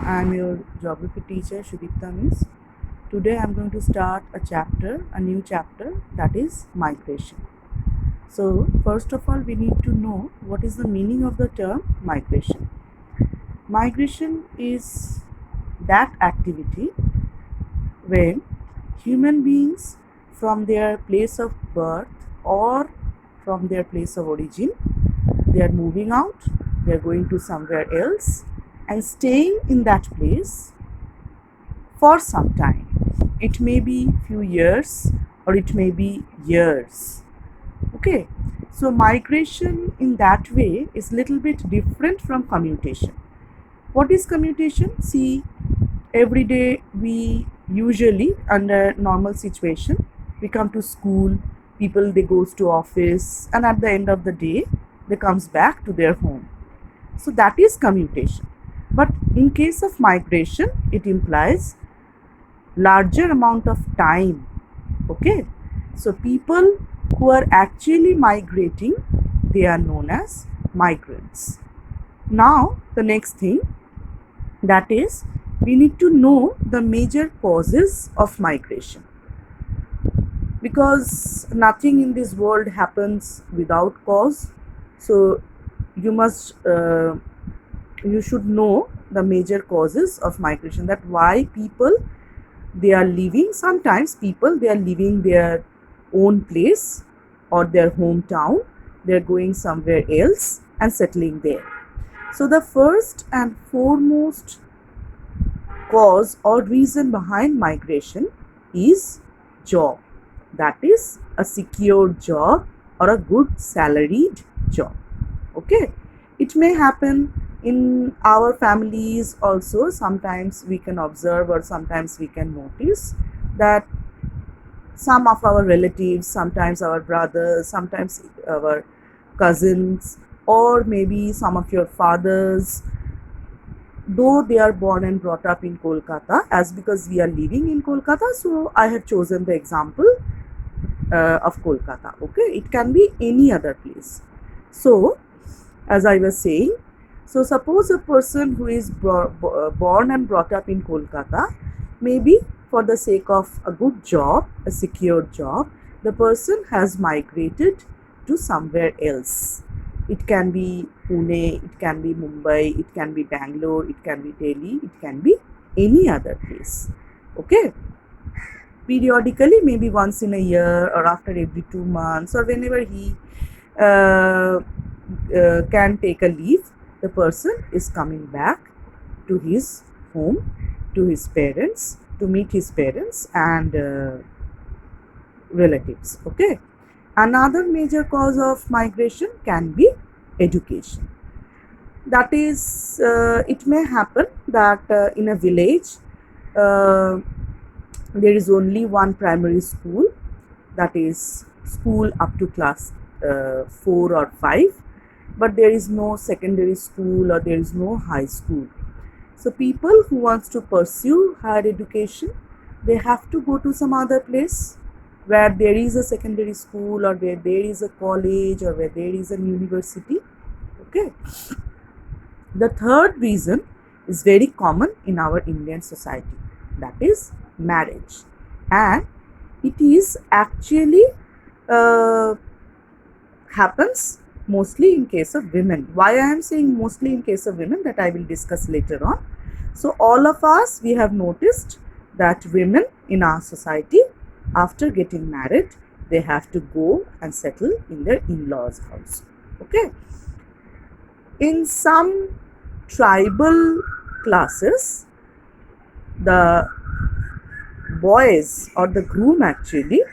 I'm your geography teacher Shudipta Miss. Today I'm going to start a new chapter that is migration. So, first of all, we need to know what is the meaning of the term migration. Migration is that activity when human beings from their place of birth or from their place of origin, they are moving out, they are going to somewhere else and staying in that place for some time. It may be few years or it may be years. Okay, so migration in that way is little bit different from commutation. What is commutation? See, every day we usually under normal situation we come to school, people they goes to office, and at the end of the day they comes back to their home. So that is commutation. But in case of migration, it implies larger amount of time. Okay, so people who are actually migrating, they are known as migrants. Now the next thing, that is, we need to know the major causes of migration, because nothing in this world happens without cause. So you must you should know the major causes of migration, that why people they are leaving. Sometimes people they are leaving their own place or their hometown, they are going somewhere else and settling there. So the first and foremost cause or reason behind migration is job, that is a secure job or a good salaried job. Okay, it may happen in our families also. Sometimes we can observe or sometimes we can notice that some of our relatives, sometimes our brothers, sometimes our cousins, or maybe some of your fathers, though they are born and brought up in Kolkata, as because we are living in Kolkata, so I have chosen the example of Kolkata. Okay, it can be any other place. So, as I was saying, so suppose a person who is born and brought up in Kolkata, maybe for the sake of a good job, a secure job, the person has migrated to somewhere else. It can be Pune, it can be Mumbai, it can be Bangalore, it can be Delhi, it can be any other place. Okay, periodically, maybe once in a year or after every 2 months or whenever he uh, can take a leave, the person is coming back to his home, to his parents, to meet his parents and relatives. Okay, another major cause of migration can be education. That is, it may happen that in a village uh, there is only one primary school, that is school up to class 4 or 5, but there is no secondary school or there is no high school. So people who wants to pursue higher education, they have to go to some other place where there is a secondary school or where there is a college or where there is a university. Okay, the third reason is very common in our Indian society, that is marriage, and it is actually uh, happens mostly in case of women. Why I am saying mostly in case of women, that I will discuss later on. So all of us, we have noticed that women in our society, after getting married, they have to go and settle in their in-laws house. Okay, in some tribal classes, the boys or the groom actually,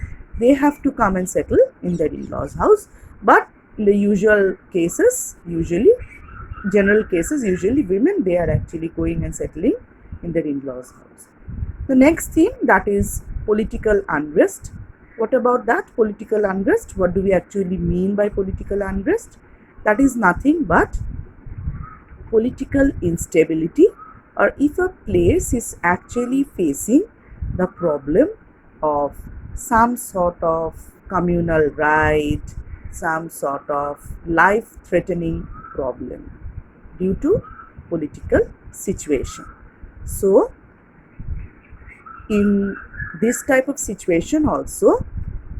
they have to come and settle in their in-laws house. But in the usual cases, usually general cases, usually women, they are actually going and settling in their in-laws house. The next thing, that is political unrest. What about that political unrest? What do we actually mean by political unrest? That is nothing but political instability, or if a place is actually facing the problem of some sort of communal right, some sort of life threatening problem due to political situation. So in this type of situation also,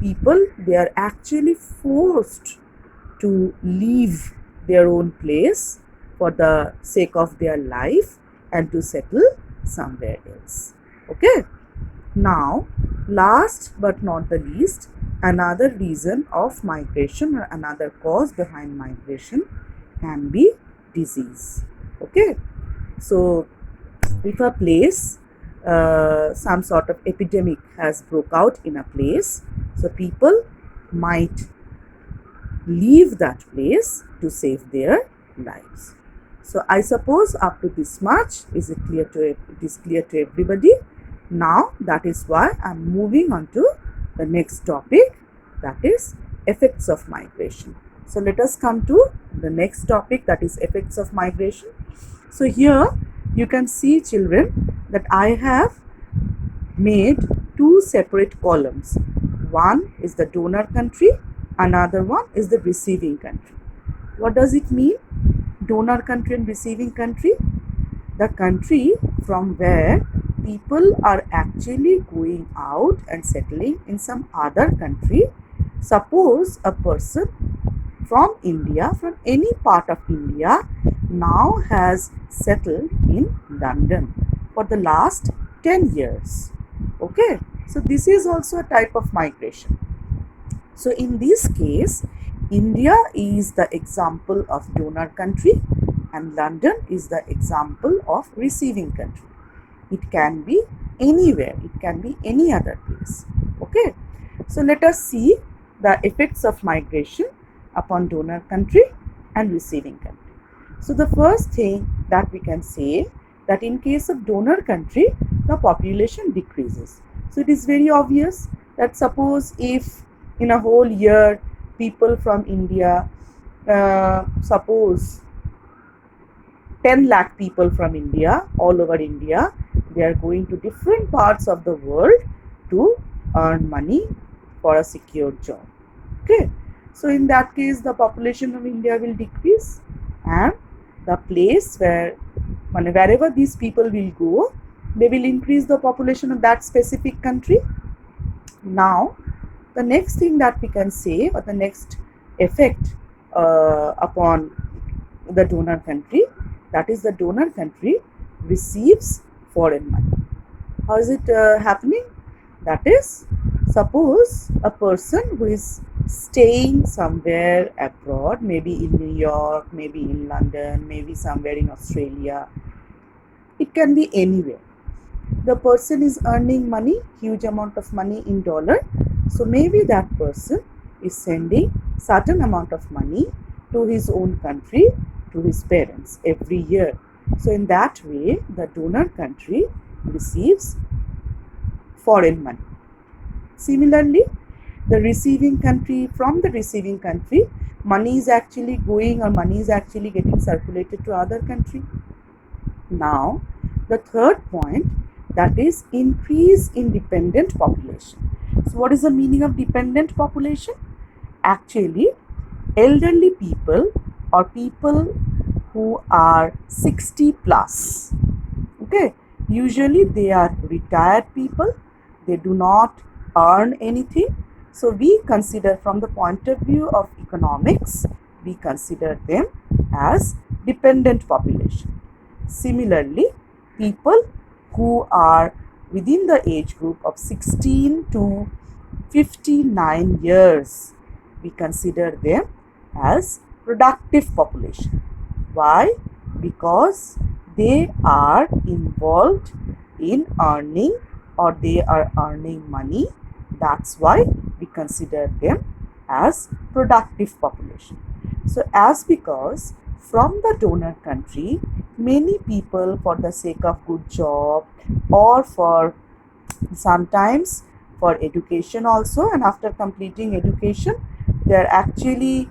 people, they are actually forced to leave their own place for the sake of their life and to settle somewhere else. Okay. Now, last but not the least, another reason of migration or another cause behind migration can be disease. Okay. So if a place, some sort of epidemic has broke out in a place, so people might leave that place to save their lives. So I suppose up to this much is it clear to it is clear to everybody. Now that is why I'm moving on to the next topic, that is effects of migration. So let us come to the next topic, that is effects of migration. So here you can see, children, that I have made two separate columns. One is the donor country, another one is the receiving country. What does it mean? Donor country and receiving country? The country from where people are actually going out and settling in some other country. Suppose a person from India, from any part of India, now has settled in London for the last 10 years. Okay, so this is also a type of migration. So in this case, India is the example of donor country and London is the example of receiving country. It can be anywhere, it can be any other place. Okay, so let us see the effects of migration upon donor country and receiving country. So the first thing that we can say, that in case of donor country, the population decreases. So it is very obvious that suppose if in a whole year people from India, suppose 10 lakh people from India, all over India, they are going to different parts of the world to earn money for a secure job. Okay, so in that case the population of India will decrease, and the place wherever these people will go, they will increase the population of that specific country. Now the next thing that we can say, or the next effect upon the donor country, that is the donor country receives foreign money. How is it happening? That is, suppose a person who is staying somewhere abroad, maybe in New York, maybe in London, maybe somewhere in Australia, it can be anywhere. The person is earning money, huge amount of money in dollar. So maybe that person is sending certain amount of money to his own country, to his parents every year. So in that way, the donor country receives foreign money. Similarly, the receiving country, from the receiving country, money is actually going, or money is actually getting circulated to other country. Now, the third point, that is increase in dependent population. So what is the meaning of dependent population? Actually, elderly people or people who are 60 plus, okay, usually they are retired people, they do not earn anything. So we consider, from the point of view of economics, we consider them as dependent population. Similarly, people who are within the age group of 16 to 59 years, we consider them as productive population. Why? Because they are involved in earning, or they are earning money. That's why we consider them as productive population. So as because from the donor country, many people, for the sake of good job, or for sometimes for education also, and after completing education, they are actually